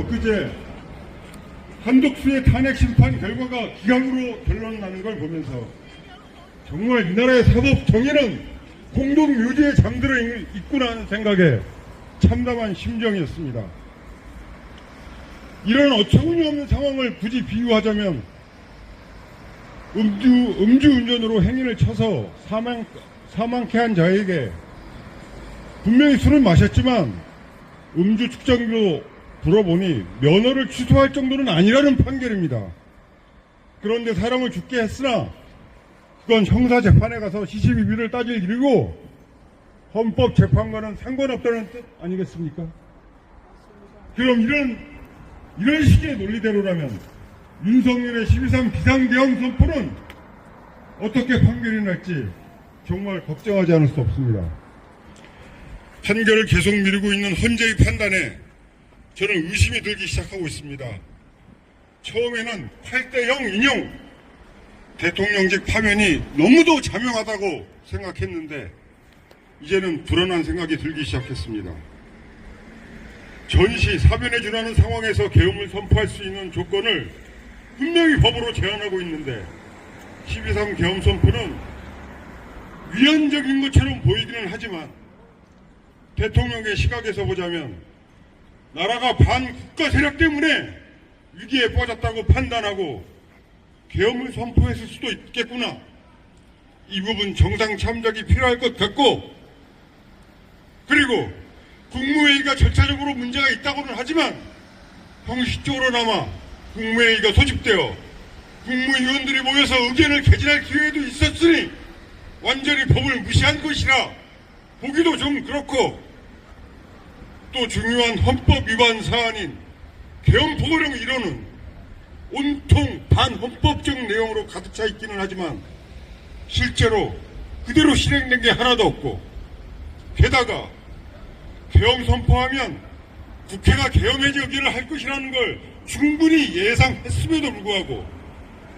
엊그제 한덕수의 탄핵 심판 결과가 기각으로 결론나는 걸 보면서 정말 이 나라의 사법 정의는 공동묘지에 잠들어 있구나 하는 생각에 참담한 심정이었습니다. 이런 어처구니없는 상황을 굳이 비유하자면 음주운전으로 행인을 쳐서 사망케 한 자에게 분명히 술을 마셨지만 음주 측정기로 불어보니 면허를 취소할 정도는 아니라는 판결입니다. 그런데 사람을 죽게 했으나 그건 형사재판에 가서 시시비비를 따질 일이고 헌법재판과는 상관없다는 뜻 아니겠습니까? 그럼 이런 식의 논리대로라면 윤석열의 12.3 비상대응 선포는 어떻게 판결이 날지 정말 걱정하지 않을 수 없습니다. 판결을 계속 미루고 있는 헌재의 판단에 저는 의심이 들기 시작하고 있습니다. 처음에는 8대0 인용 대통령직 파면이 너무도 자명하다고 생각했는데 이제는 불안한 생각이 들기 시작했습니다. 전시 사변에 준하는 상황에서 계엄을 선포할 수 있는 조건을 분명히 법으로 제한하고 있는데 12.3 계엄 선포는 위헌적인 것처럼 보이기는 하지만 대통령의 시각에서 보자면 나라가 반국가 세력 때문에 위기에 빠졌다고 판단하고 계엄을 선포했을 수도 있겠구나. 이 부분 정상 참작이 필요할 것 같고, 그리고 국무회의가 절차적으로 문제가 있다고는 하지만 형식적으로나마 국무회의가 소집되어 국무위원들이 모여서 의견을 개진할 기회도 있었으니 완전히 법을 무시한 것이라 보기도 좀 그렇고, 또 중요한 헌법 위반 사안인 계엄 포고령 1호는 온통 반헌법적 내용으로 가득 차 있기는 하지만 실제로 그대로 실행된 게 하나도 없고, 게다가 계엄 선포하면 국회가 계엄 해제 의결을 할 것이라는 걸 충분히 예상했음에도 불구하고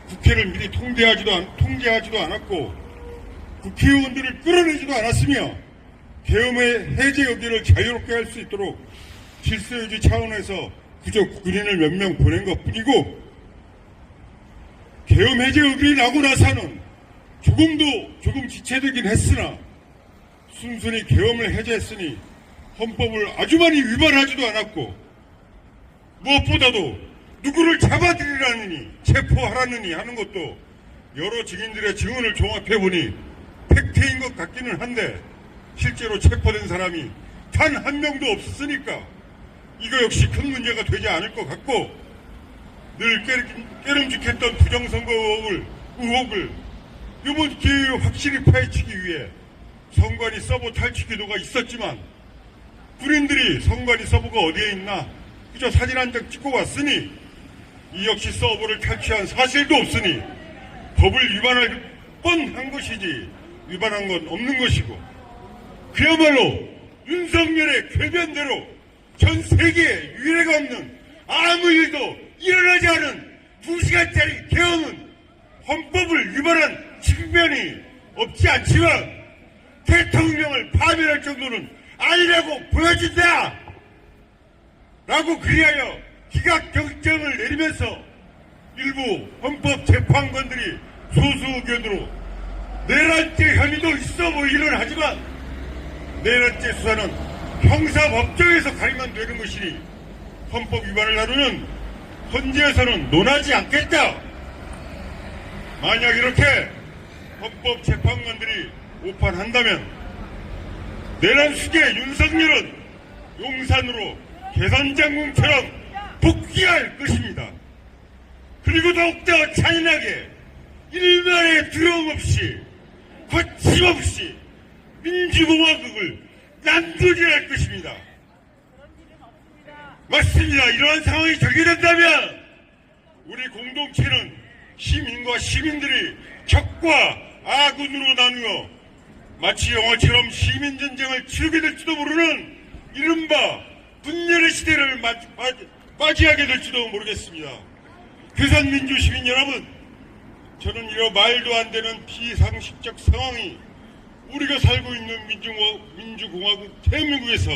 국회를 미리 통제하지도 않았고 국회의원들을 끌어내지도 않았으며 계엄의 해제 의결을 자유롭게 할 수 있도록 질서유지 차원에서 그저 군인을 몇 명 보낸 것뿐이고, 계엄 해제 의결이 나고 나서는 조금 지체되긴 했으나 순순히 계엄을 해제했으니 헌법을 아주 많이 위반하지도 않았고, 무엇보다도 누구를 잡아들이라느니 체포하라느니 하는 것도 여러 증인들의 증언을 종합해보니 팩트인 것 같기는 한데 실제로 체포된 사람이 단 한 명도 없었으니까 이거 역시 큰 문제가 되지 않을 것 같고, 늘 깨름직했던 부정선거 의혹을 이번 기회에 확실히 파헤치기 위해 선관위 서버 탈취 기도가 있었지만 군인들이 선관위 서버가 어디에 있나 그저 사진 한 장 찍고 왔으니 이 역시 서버를 탈취한 사실도 없으니 법을 위반할 뻔한 것이지 위반한 건 없는 것이고, 그야말로 윤석열의 궤변대로 전 세계에 유례가 없는 아무 일도 일어나지 않은 2시간짜리 계엄은 헌법을 위반한 측면이 없지 않지만 대통령을 파면할 정도는 아니라고 보여준다! 라고 그리하여 기각경정을 내리면서 일부 헌법재판관들이 소수 의견으로 내란죄 혐의도 있어 보이기는 하지만 내란죄 수사는 형사법정에서 가리면 되는 것이니 헌법 위반을 다루는 헌재에서는 논하지 않겠다. 만약 이렇게 헌법재판관들이 오판한다면 내란 수계 윤석열은 용산으로 개선장군처럼 복귀할 것입니다. 그리고 더욱더 잔인하게 일말의 두려움 없이 거침없이 민주공화국을 남도질할 것입니다. 맞습니다. 이러한 상황이 전개된다면 우리 공동체는 시민과 시민들이 적과 아군으로 나누어 마치 영화처럼 시민전쟁을 치르게 될지도 모르는 이른바 분열의 시대를 맞이하게 될지도 모르겠습니다. 괴산민주 시민 여러분, 저는 이런 말도 안 되는 비상식적 상황이 우리가 살고 있는 민주공화국 대한민국에서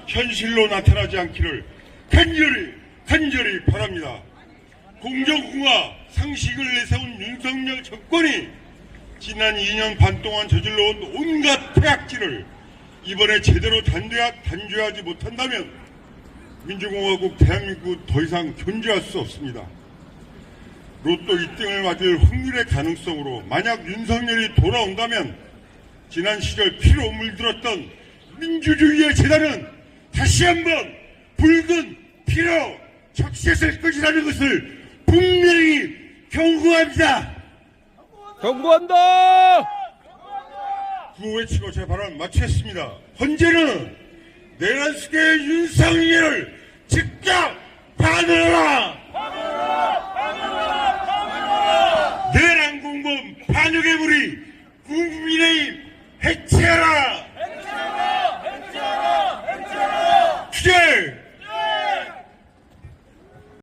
현실로 나타나지 않기를 간절히 간절히 바랍니다. 공정공화 상식을 내세운 윤석열 정권이 지난 2년 반 동안 저질러온 온갖 퇴악질을 이번에 제대로 단죄하지 못한다면 민주공화국 대한민국은 더 이상 존재할 수 없습니다. 로또 1등을 맞을 확률의 가능성으로 만약 윤석열이 돌아온다면 지난 시절 피로 물들었던 민주주의의 재단은 다시 한번 붉은 피로 적셨을 것이라는 것을 분명히 경고합니다. 경고한다. 구호 외치고 제 발언 마치겠습니다. 헌재는 내란숙의 윤석열을 즉각